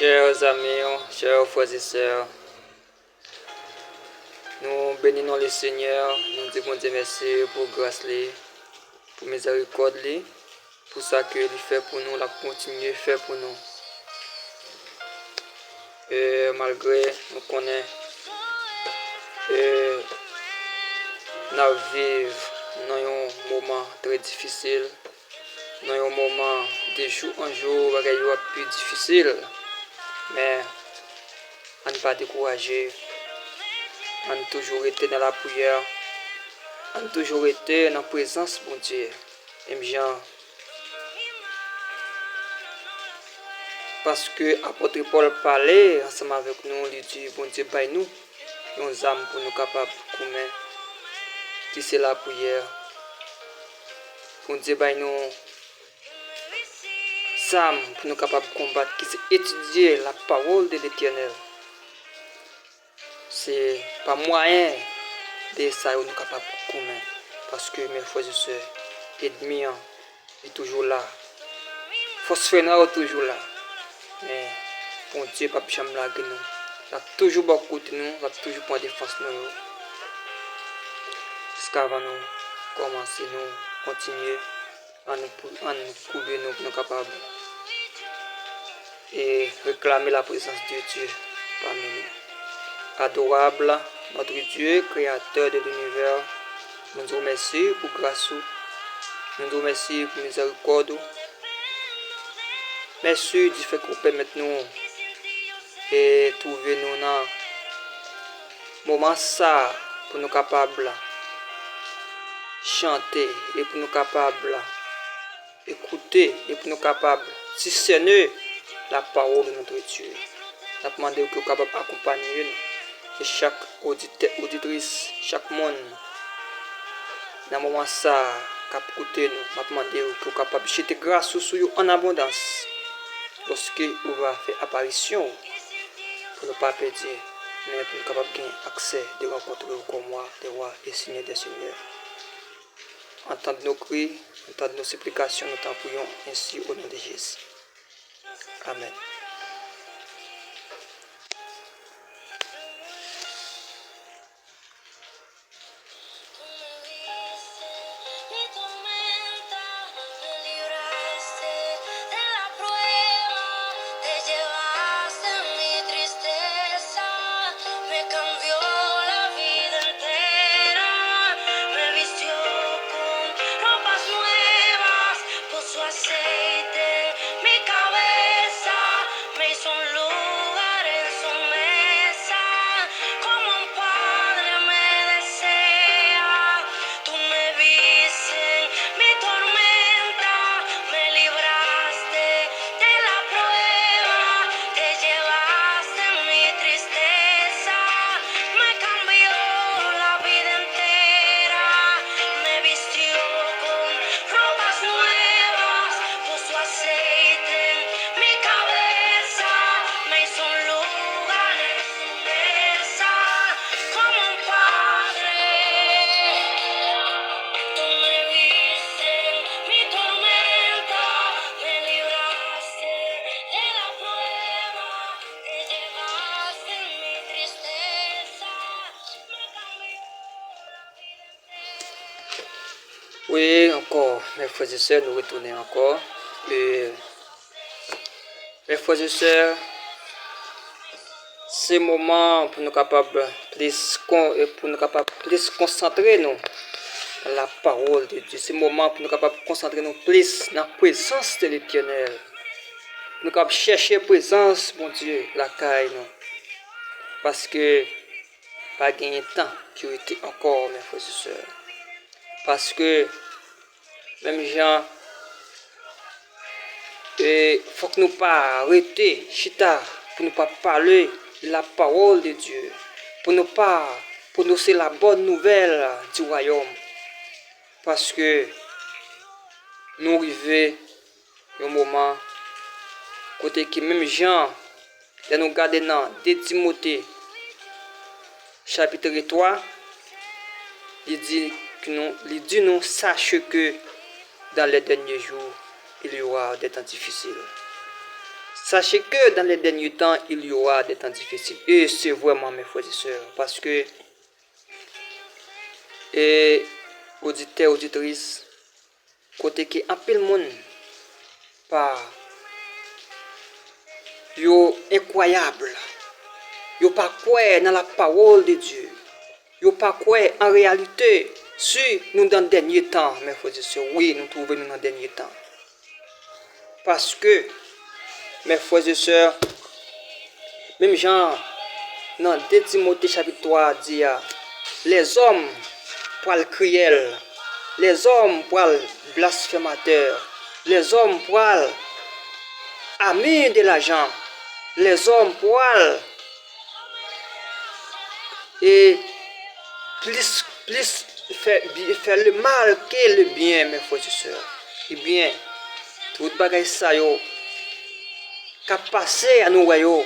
Chers amis, chers frères et sœurs, nous bénissons le Seigneur, nous disons bon Dieu merci pour grâce, pour miséricorde, pour ça qu'il fait pour nous, la continuer faire pour nous. Et malgré nous connaissons, nous vivons dans un moment très difficile, dans un moment de jour en jour, il y a plus difficile, mais on ne pas décourager. On a toujours été dans la prière, on a toujours été dans la présence de Dieu. Et bien, parce que l'apôtre Paul parlait ensemble avec nous, il dit, bon Dieu, bah nous, nos âmes pour nous capables de commettre, qui c'est la prière. Bon Dieu, bah nous, âmes pour nous capables de combattre, qui c'est étudier la parole de l'Éternel. C'est pas moyen de ça nous capables de commettre. Parce que mes frères et sœurs, l'ennemi est toujours là. Phosphène est toujours là. Mais bon Dieu, pas jamais la nous. Il a toujours beaucoup de nous, il a toujours pour défense nous. Jusqu'avant nous commencer, nous continuer à nous couvrir, nous capables. Et réclamer la présence de Dieu parmi nous. Adorable, notre Dieu, créateur de l'univers, nous nous remercions pour grâce, nous nous remercions pour miséricorde. Merci du fait que vous permettez nous et trouver nous dans moment ça pour nous capables chanter et pour nous capables écouter et pour nous capables discerner la parole de notre Dieu. Nous demandons que vous capable d'accompagner nous et chaque auditeur, auditrice, chaque monde dans le moment ça cap écouter nous. Nous demandons que vous capable jeter grâce sur nous en abondance lorsque vous va faire apparition pour ne pas perdre mais pour nous capable gagner accès de rencontrer comme moi des rois et seigneurs des seigneurs. Entendre nos cris, entendre nos supplications, nous t'en prions ainsi au nom de Jésus. Amen. Oui, encore, mes frères et sœurs, nous retournons encore. Et mes frères et sœurs, c'est le moment pour nous capables plus concentrer nous dans la parole de Dieu. C'est le moment pour nous capables concentrer nous plus dans la présence de l'Éternel. Nous capables chercher la présence, mon Dieu, la caille nous. Parce que pas gagner de temps, purité encore, mes frères et sœurs. Parce que même gens, il faut que nous pas arrêter, chita, pour ne pas parler de la parole de Dieu, pour ne pas prononcer la bonne nouvelle du royaume. Parce que nous arrivons à un moment, côté que même gens, de nous garder dans 2 Timothée, chapitre 3, il dit nous sache que dans les derniers jours, il y aura des temps difficiles. Sachez que dans les derniers temps, il y aura des temps difficiles. Et c'est vraiment, mes frères et sœurs, parce que, et auditeurs, auditrices, côté qui un peu le monde, par yo incroyable, yo pas quoi dans la parole de Dieu, yo pas quoi en réalité, si nous dans le dernier temps, mes frères et sœurs, oui, nous trouvons nous dans le dernier temps. Parce que, mes frères et sœurs, même Jean, dans 2 Timothée chapitre 3, dit, les hommes pour le cruel, les hommes pour le blasphémateur, les hommes pour amis de l'argent, les hommes pour et plus faire le mal que le bien, mes frères et sœurs. Eh bien, tout bagay ça yo, qui a passé à nous,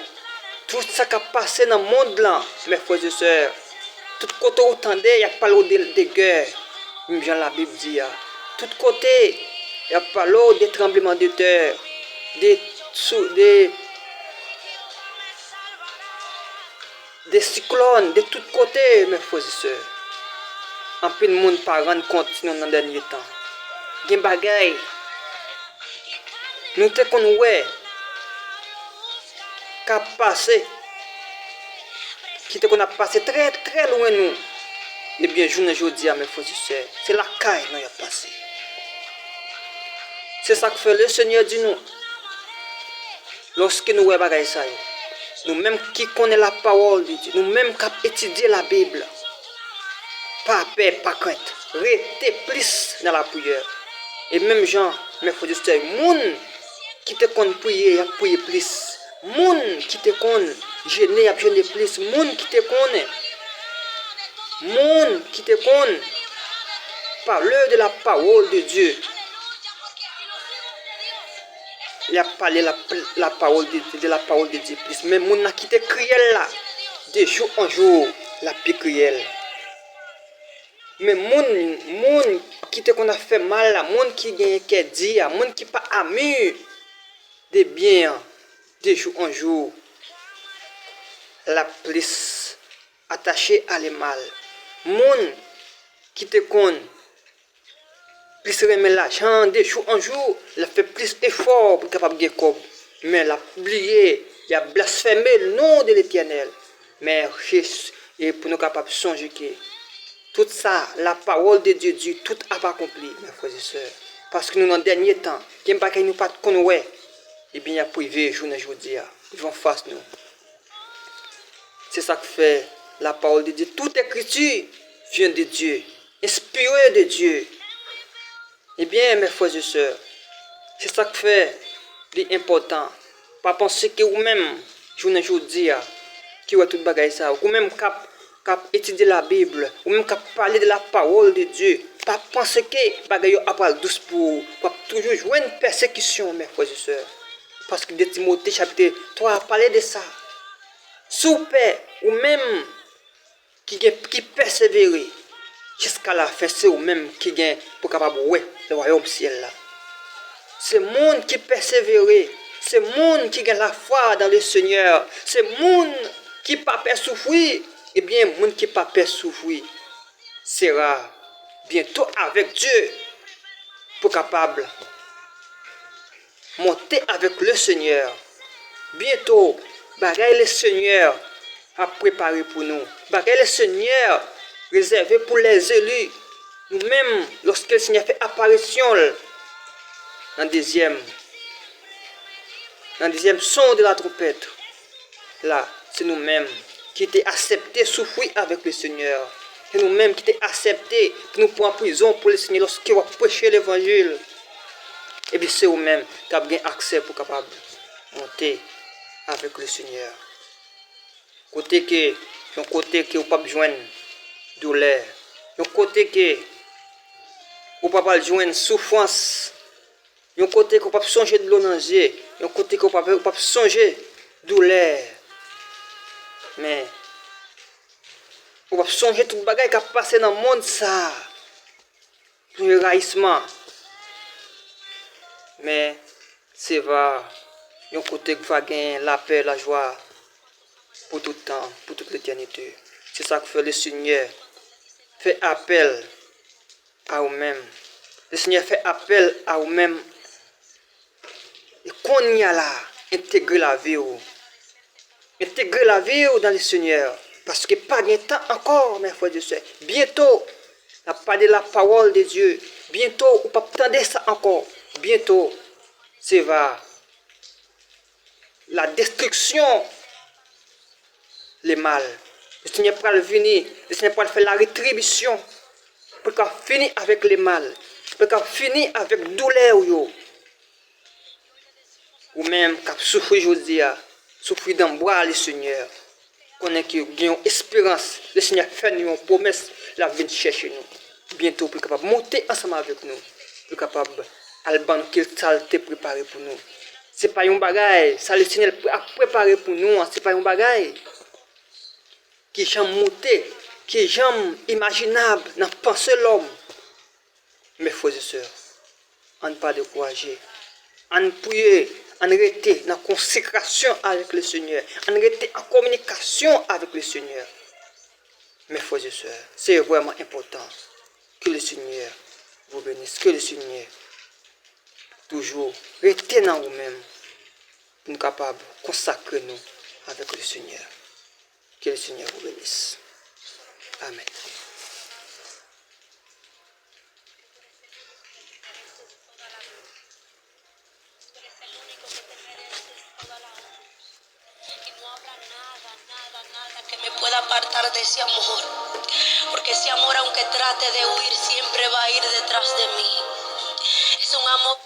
tout ça qui a passé dans le monde là, mes frères et sœurs, tout côté où tendez, il y a pas de guerre, même Jean la Bible dit, tout côté, il y a pas des tremblements de terre, des cyclones, de tous côtés, mes frères et sœurs. En peu de monde par rendre compte dans le dernier temps. Des bagailles, nous te connaissons, qui a passé, qui te a passé très très loin nous. Eh bien, je ne dis à mes frères et sœurs, c'est la caille nous a passé. C'est ça que fait le Seigneur dit nous. Lorsque nous voyons bagaille ça, nous-mêmes qui connaissons la parole de Dieu, nous-mêmes qui étudions la Bible, pas peur, pas crainte, restez plus dans la prière. Et même Jean, mes frères et sœurs, moun qui te connaît prier, a prier plus. Moun qui te connaît jeûner, a jeûner plus. Moun qui te connaît, moun qui te connaît parler de la parole de Dieu. Il a parlé la parole de la parole de Dieu plus. Mais moun qui te criel là, de jour en jour, la plus criel. Mais moun qui te qu'on a fait mal là, moun qui gagne qui dit, moun qui pas ami de bien, de jour en jour, la plus attachée à le mal. Moun qui te qu'on plus remet l'argent de jour en jour, il fait plus d'efforts pour capable de gagner. Mais il a oublié, il a blasphémé le nom de l'Éternel. Mais et pour nous capables de songer que tout ça, la parole de Dieu dit, tout a pas accompli, mes frères et sœurs. Parce que nous, dans le dernier temps, qui ne pas nous pas connaître, et bien il y a privé, journée aujourd'hui, ils vont face nous. C'est ça que fait la parole de Dieu. Toute écriture vient de Dieu, inspirée de Dieu. Eh bien, mes frères et sœurs, c'est ça que fait l'important. Pas penser que vous-même, journée aujourd'hui, qui va tout bagaille ça, ou même cap étudier la Bible, ou même cap parler de la parole de Dieu. Pas penser que bagaille après douce pour toujours jouer une persécution, mes frères et sœurs. Parce que de Timothée chapitre 3 a parlé de ça. Super, ou même qui persévère jusqu'à la fin, c'est ou même qui gagne pour capable ouais le royaume ciel là. C'est monde qui persévère, c'est monde qui gagne la foi dans le Seigneur, c'est monde qui pas peur souffrir, et bien monde qui pas peur souffrir sera bientôt avec Dieu pour capable monter avec le Seigneur. Bientôt, bagaille le Seigneur a préparé pour nous. Bagaille le Seigneur réservé pour les élus. Nous-mêmes, lorsque le Seigneur fait apparition dans le deuxième son de la trompette, là, c'est nous-mêmes qui étaient acceptés souffrir avec le Seigneur. C'est nous-mêmes qui étaient acceptés pour nous prendre en prison pour le Seigneur lorsqu'il va prêcher l'évangile. Et bien c'est vous-même qui avez accès pour capable monter avec le Seigneur. Côté que vous pas besoin de douleur. Un côté que vous pas besoin de souffrance. Un côté que vous pas songer de l'eau dans les yeux. Un côté que vous pas songer de douleur. Mais vous pas songer tout bagage qui a passé dans le monde ça. Le raïssement. Mais c'est va un côté qui va gagner la paix, la joie pour tout le temps, pour toute l'éternité. C'est ça que fait le Seigneur. Fait appel à vous-même. Le Seigneur fait appel à vous-même. Et qu'on y a là, intégrer la vie. Intégrer la vie dans le Seigneur. Parce que pas de temps encore, mes frères et sœurs. Bientôt, la parole de la parole de Dieu. Bientôt, on ne peut pas attendre ça encore. Bientôt, c'est va. La destruction, le mal. Le Seigneur va venir. Le Seigneur va faire la rétribution. Pour qu'on finisse avec le mal. Pour qu'on finisse avec douleur. Ou même qu'on souffre aujourd'hui. Souffrir d'en boire le Seigneur. Qu'on ait une espérance. Le Seigneur fait nous une promesse. La venir chercher nous. Bientôt, pour capable monter ensemble avec nous. Pour capable alban qu'il saleté préparé pour nous. C'est pas un bagage. Ça le Seigneur a préparé pour nous. C'est pas un bagage. Qui j'aime monter. Qui j'aime imaginable. Dans penser l'homme. Mes frères et sœurs. On ne pas décourager. On prier. On rester dans la consécration avec le Seigneur. On rester en communication avec le Seigneur. Mes frères et sœurs, c'est vraiment important que le Seigneur vous bénisse, que le Seigneur toujours reste dans vous-même pour nous capables de consacrer nous avec le Seigneur. Que le Seigneur vous bénisse. Amen. Que me pueda apartar de ese amor, porque ese amor, aunque trate de huir, siempre va a ir detrás de mí. Es un amor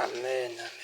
Amen. Amen.